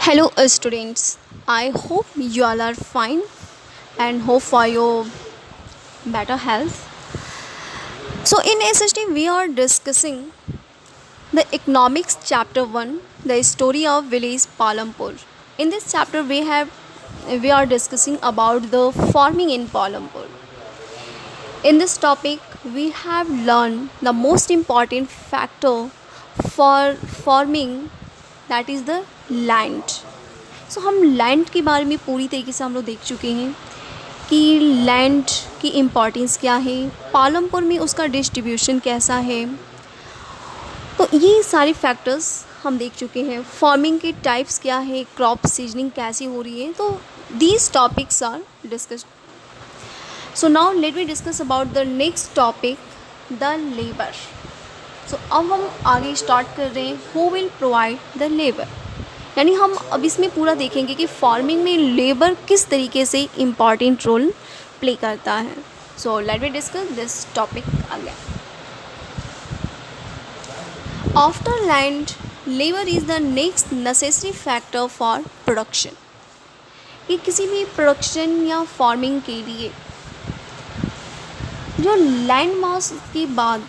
Hello, students. I hope you all are fine and hope for your better health. So, in SST, we are discussing the economics chapter 1, the story of village Palampur. In this chapter, we are discussing about the farming in Palampur. In this topic, we have learned the most important factor for farming, that is the land. सो हम land के बारे में पूरी तरीके से हम लोग देख चुके हैं कि लैंड की इम्पॉर्टेंस क्या है, पालमपुर में उसका डिस्ट्रीब्यूशन कैसा है। तो ये सारे फैक्टर्स हम देख चुके हैं। फार्मिंग के टाइप्स क्या है, क्रॉप सीजनिंग कैसी हो रही है, तो these topics are discussed. So now let me discuss about the next topic, the labour. So अब हम आगे स्टार्ट कर रहे हैं, who will provide the labour, यानी हम अब इसमें पूरा देखेंगे कि फार्मिंग में लेबर किस तरीके से इम्पॉर्टेंट रोल प्ले करता है। So let me discuss this topic again. After land, labour is the next necessary factor for production. कि किसी भी प्रोडक्शन या फार्मिंग के लिए जो लैंड मास के बाद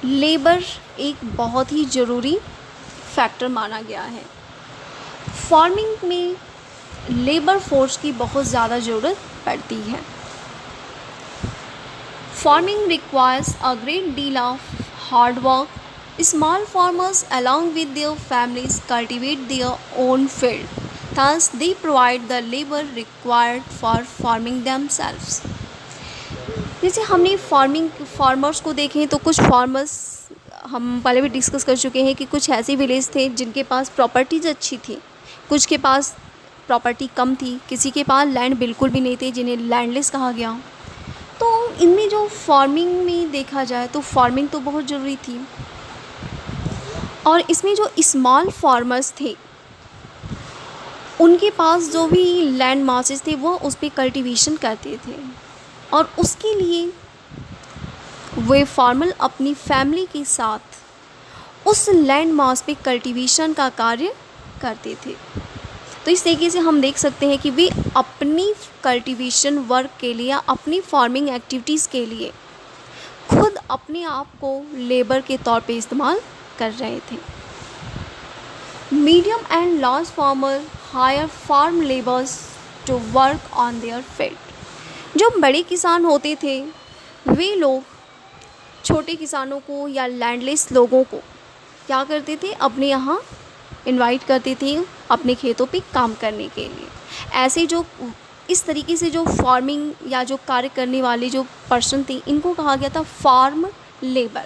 लेबर एक बहुत ही ज़रूरी फैक्टर माना गया है। फार्मिंग में लेबर फोर्स की बहुत ज़्यादा ज़रूरत पड़ती है। Farming requires a great deal of hard work. Small farmers along with their families cultivate their own field, thus they provide the labour required for farming themselves. जैसे हमने फार्मर्स को देखें तो कुछ फार्मर्स हम पहले भी डिस्कस कर चुके हैं कि कुछ ऐसे विलेज थे जिनके पास प्रॉपर्टीज अच्छी थी, कुछ के पास प्रॉपर्टी कम थी, किसी के पास लैंड बिल्कुल भी नहीं थे जिन्हें लैंडलेस कहा गया। तो इनमें जो फार्मिंग में देखा जाए तो फार्मिंग तो बहुत ज़रूरी थी, और इसमें जो स्मॉल फार्मर्स थे उनके पास जो भी लैंड मासेस थे वो उस पर कल्टीवेशन करते थे, और उसके लिए वे फार्मर अपनी फैमिली के साथ उस लैंड मास पे कल्टीवेशन का कार्य करते थे। तो इस तरीके से हम देख सकते हैं कि वे अपनी कल्टीवेशन वर्क के लिए, अपनी फार्मिंग एक्टिविटीज़ के लिए खुद अपने आप को लेबर के तौर पे इस्तेमाल कर रहे थे। Medium and large farmer hire farm labours to work on their field. जो बड़े किसान होते थे वे लोग छोटे किसानों को या लैंडलेस लोगों को क्या करते थे, अपने यहाँ इनवाइट करते थे अपने खेतों पे काम करने के लिए। ऐसे जो इस तरीके से जो फार्मिंग या जो कार्य करने वाले जो पर्सन थे इनको कहा गया था फार्म लेबर।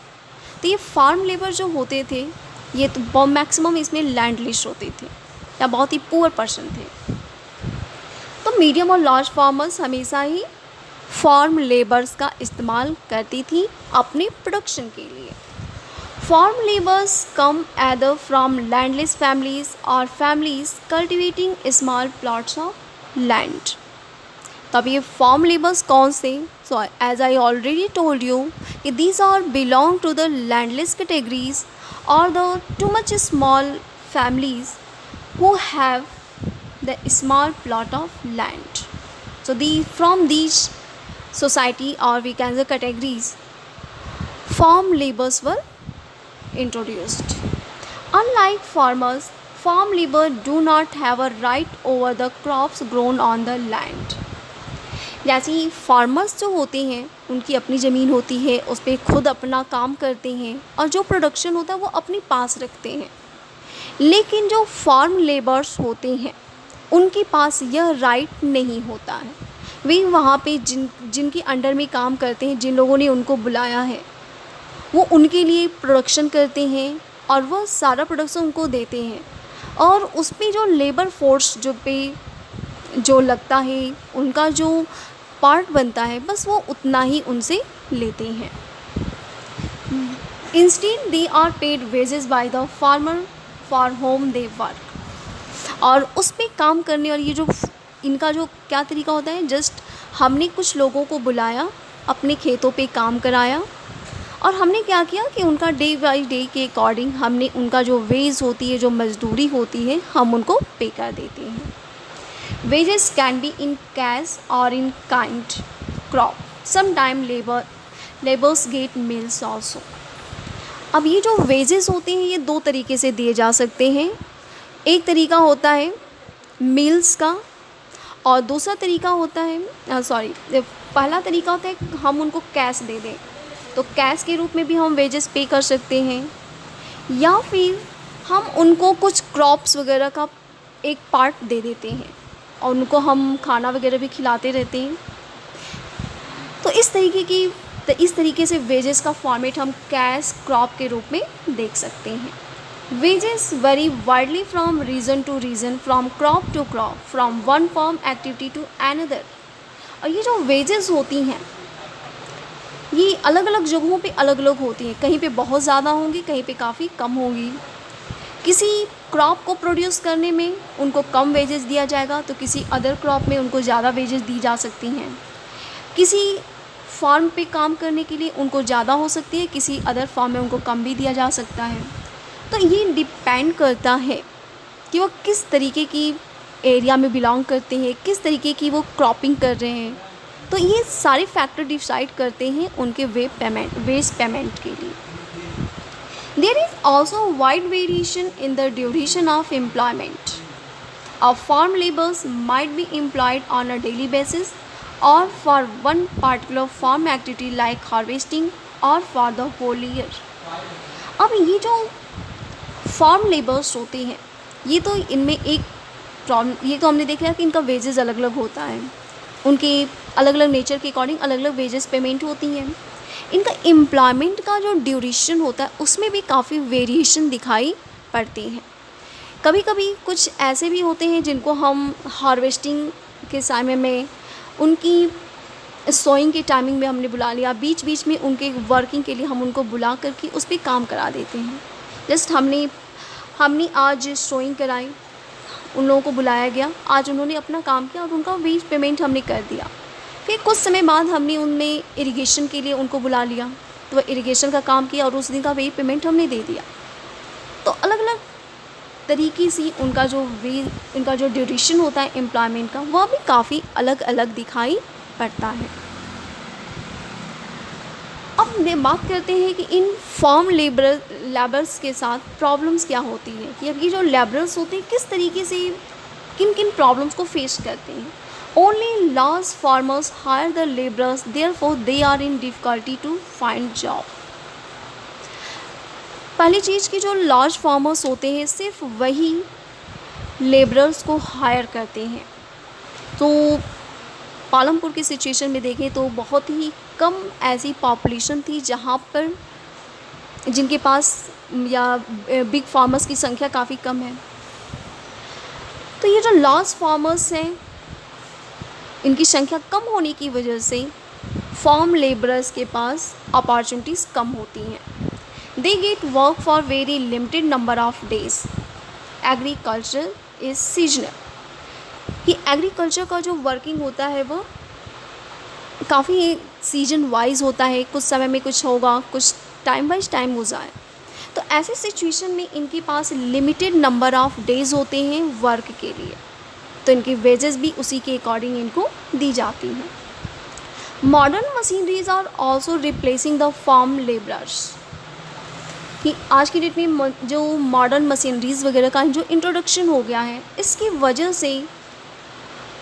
तो ये फार्म लेबर जो होते थे ये तो मैक्सिमम इसमें लैंडलेस होते थे या बहुत ही पुअर पर्सन थे। तो मीडियम और लार्ज फार्मर्स हमेशा ही फार्म लेबर्स का इस्तेमाल करती थी अपने प्रोडक्शन के लिए। Farm labours come either from landless families or families cultivating small plots of land। तब ये फार्म लेबर्स कौन से? So as I already told you कि these are belong to the landless categories or the too much small families who have the small plot of land। So from these society or we can say categories, farm laborers were introduced। Unlike farmers, farm labor do not have a right over the crops grown on the land। जैसे farmers जो होते हैं उनकी अपनी ज़मीन होती है, उस पर खुद अपना काम करते हैं और जो प्रोडक्शन होता है वो अपने पास रखते हैं। लेकिन जो फार्म लेबर्स होते हैं उनके पास यह राइट नहीं होता है। वे वहाँ पे जिनके अंडर में काम करते हैं, जिन लोगों ने उनको बुलाया है, वो उनके लिए प्रोडक्शन करते हैं और वह सारा प्रोडक्शन उनको देते हैं, और उस पर जो लेबर फोर्स जो लगता है, उनका जो पार्ट बनता है, बस वो उतना ही उनसे लेते हैं। Instead they are paid wages by the farmer for whom they work. और उस पर काम करने और ये जो इनका जो क्या तरीका होता है, जस्ट हमने कुछ लोगों को बुलाया, अपने खेतों पे काम कराया और हमने क्या किया कि उनका डे बाई डे के अकॉर्डिंग हमने उनका जो वेज होती है, जो मजदूरी होती है, हम उनको पे कर देते हैं। Wages can be in cash और in kind crop, some time labours get meals also. अब ये जो वेजेस होते हैं ये दो तरीके से दिए जा सकते हैं। एक तरीका होता है मील्स का और दूसरा तरीका होता है पहला तरीका होता है हम उनको कैश दे दें, तो कैश के रूप में भी हम वेजेस पे कर सकते हैं, या फिर हम उनको कुछ क्रॉप्स वगैरह का एक पार्ट दे देते हैं और उनको हम खाना वगैरह भी खिलाते रहते हैं। तो इस तरीके से वेजेस का फॉर्मेट हम कैश क्रॉप के रूप में देख सकते हैं। Wages vary widely from region to region, from crop to crop, from one farm activity to another. और ये जो वेजेस होती हैं ये अलग अलग जगहों पे अलग अलग होती हैं, कहीं पे बहुत ज़्यादा होंगी, कहीं पे काफ़ी कम होंगी। किसी क्रॉप को प्रोड्यूस करने में उनको कम वेजेस दिया जाएगा, तो किसी अदर क्रॉप में उनको ज़्यादा वेजेस दी जा सकती हैं। किसी फार्म पे काम करने के लिए उनको ज़्यादा हो सकती है, किसी अदर फार्म में उनको कम भी दिया जा सकता है। तो ये डिपेंड करता है कि वो किस तरीके की एरिया में बिलोंग करते हैं, किस तरीके की वो क्रॉपिंग कर रहे हैं। तो ये सारे फैक्टर डिसाइड करते हैं उनके वेज पेमेंट के लिए। There is also wide variation in the duration of employment of farm labours might be employed on a daily basis और for one particular farm activity like harvesting और for the whole year. अब ये जो farm labours होते हैं ये तो इनमें एक प्रॉब्लम, ये तो हमने देखा है कि इनका वेजेस अलग अलग होता है, उनके अलग अलग नेचर के अकॉर्डिंग अलग अलग वेजेस पेमेंट होती हैं। इनका एम्प्लॉयमेंट का जो ड्यूरेशन होता है उसमें भी काफ़ी वेरिएशन दिखाई पड़ती है। कभी कभी कुछ ऐसे भी होते हैं जिनको हम हार्वेस्टिंग के समय में, उनकी सोइंग के टाइमिंग में हमने बुला लिया, बीच बीच में उनके वर्किंग के लिए हम उनको बुला करके उस पर काम करा देते हैं। जस्ट हमने आज सोइंग कराई, उन लोगों को बुलाया गया, आज उन्होंने अपना काम किया और उनका वेज पेमेंट हमने कर दिया। फिर कुछ समय बाद हमने उनमें इरिगेशन के लिए उनको बुला लिया, तो वह इरिगेशन का काम किया और उस दिन का वेज पेमेंट हमने दे दिया। तो अलग अलग तरीके से इनका जो ड्यूरेशन होता है एम्प्लॉयमेंट का वह भी काफ़ी अलग अलग दिखाई पड़ता है। अब बात करते हैं कि इन फार्म लेबर्स के साथ प्रॉब्लम्स क्या होती है, कि अब ये जो लेबरर्स होते हैं किस तरीके से किन किन प्रॉब्लम्स को फेस करते हैं। Only large farmers hire the labourers, therefore they are in difficulty to find job. पहली चीज़ कि जो लार्ज फार्मर्स होते हैं सिर्फ वही लेबरर्स को हायर करते हैं। तो पालमपुर की सिचुएशन में देखें तो बहुत ही कम ऐसी पॉपुलेशन थी जहाँ पर जिनके पास या बिग फार्मर्स की संख्या काफ़ी कम है। तो ये जो लार्ज फार्मर्स हैं इनकी संख्या कम होने की वजह से फार्म लेबरर्स के पास अपॉर्चुनिटीज़ कम होती हैं। They get work for very limited number of days. Agriculture is seasonal. ये एग्रीकल्चर का जो वर्किंग होता है वो काफ़ी सीजन वाइज होता है, कुछ समय में कुछ होगा, कुछ टाइम वाइज टाइम हो जाए। तो ऐसे सिचुएशन में इनके पास लिमिटेड नंबर ऑफ डेज़ होते हैं वर्क के लिए, तो इनकी वेजेस भी उसी के अकॉर्डिंग इनको दी जाती हैं। Modern machineries are also replacing the farm labourers. कि आज की डेट में जो मॉडर्न मशीनरीज़ वगैरह का जो इंट्रोडक्शन हो गया है इसकी वजह से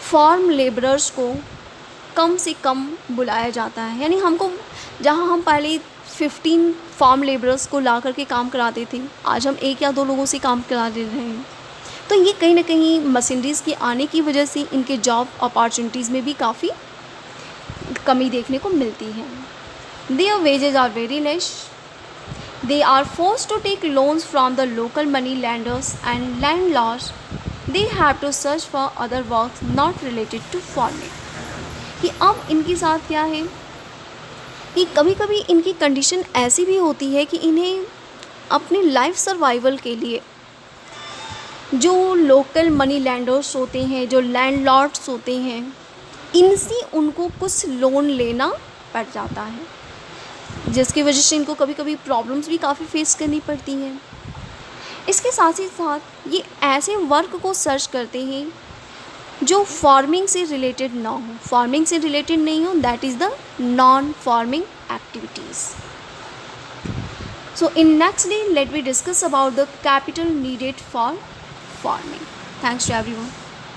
फार्म लेबरर्स को कम से कम बुलाया जाता है। यानी हमको जहां हम पहले 15 फार्म लेबरर्स को ला करके काम कराते थे, आज हम 1 या 2 लोगों से काम करा दे रहे हैं। तो ये कहीं ना कहीं मशीनरीज़ के आने की वजह से इनके जॉब अपॉर्चुनिटीज़ में भी काफ़ी कमी देखने को मिलती है। Their wages are very less. They are forced to take loans from the local money lenders and landlords. They have to search for other works not related to farming. कि अब इनके साथ क्या है कि कभी कभी इनकी कंडीशन ऐसी भी होती है कि इन्हें अपने लाइफ सर्वाइवल के लिए जो लोकल मनी लैंडर्स होते हैं, जो लैंडलॉर्ड्स होते हैं, इनसे उनको कुछ लोन लेना पड़ जाता है। जिसकी वजह से इनको कभी कभी प्रॉब्लम्स भी काफ़ी फेस करनी पड़ती हैं। इसके साथ ही साथ ये ऐसे वर्क को सर्च करते हैं जो फार्मिंग से रिलेटेड ना हो, फार्मिंग से रिलेटेड नहीं हो, that is the non farming activities. So in next day let me discuss about the capital needed for farming. Thanks to everyone.